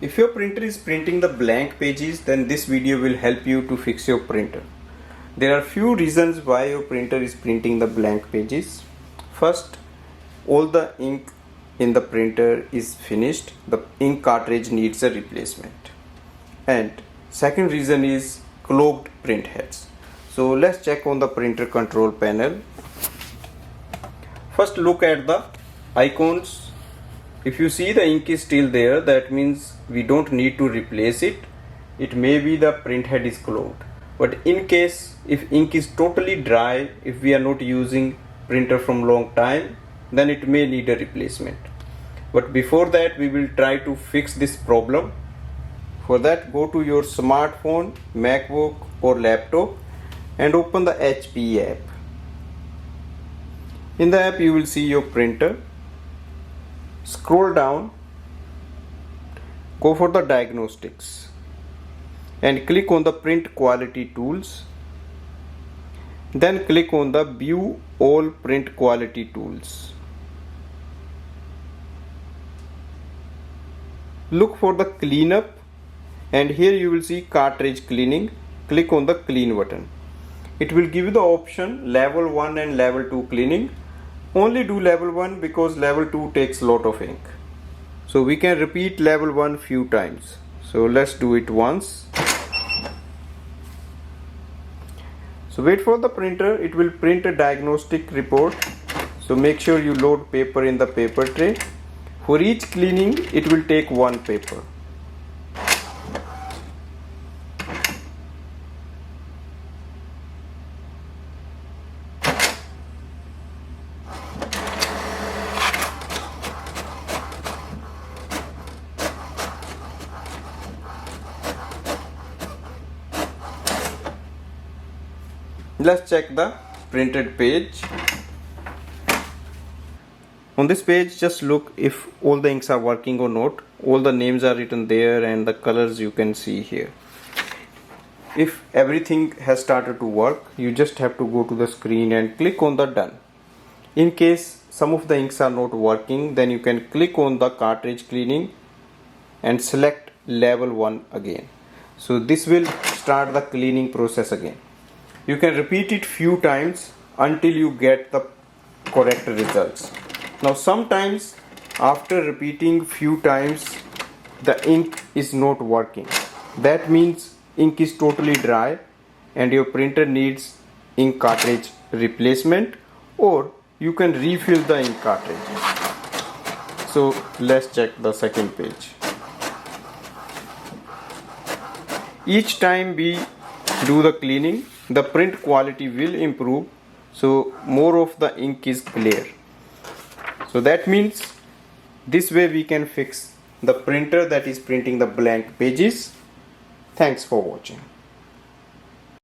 If your printer is printing the blank pages, then this video will help you to fix your printer. There are few reasons why your printer is printing the blank pages. First, all the ink in the printer is finished. The ink cartridge needs a replacement. And second reason is clogged print heads. So let's check on the printer control panel. First, look at the icons. If you see the ink is still there, that means we don't need to replace it. It may be the print head is clogged. But in case if ink is totally dry, if we are not using printer from long time, then it may need a replacement. But before that, we will try to fix this problem. For that, go to your smartphone, MacBook or laptop and open the HP app. In the app, you will see your printer. Scroll down, go for the diagnostics and click on the print quality tools. Then click on the view all print quality tools. Look for the cleanup and here you will see cartridge cleaning. Click on the clean button. It will give you the option level 1 and level 2 cleaning. Only do level 1 because level 2 takes lot of ink. So we can repeat level 1 few times. So let's do it once. So wait for the printer, it will print a diagnostic report. So make sure you load paper in the paper tray. For each cleaning, it will take one paper. Let's check the printed page. On this page, just look if all the inks are working or not. All the names are written there and the colors you can see here. If everything has started to work, you just have to go to the screen and click on the done. In case some of the inks are not working, then you can click on the cartridge cleaning and select level 1 again. So this will start the cleaning process again. You can repeat it few times until you get the correct results. Now sometimes after repeating few times the ink is not working. That means ink is totally dry and your printer needs ink cartridge replacement, or you can refill the ink cartridge. So let's check the second page. Each time we do the cleaning, the print quality will improve, so more of the ink is clear. So that means this way we can fix the printer that is printing the blank pages. Thanks for watching.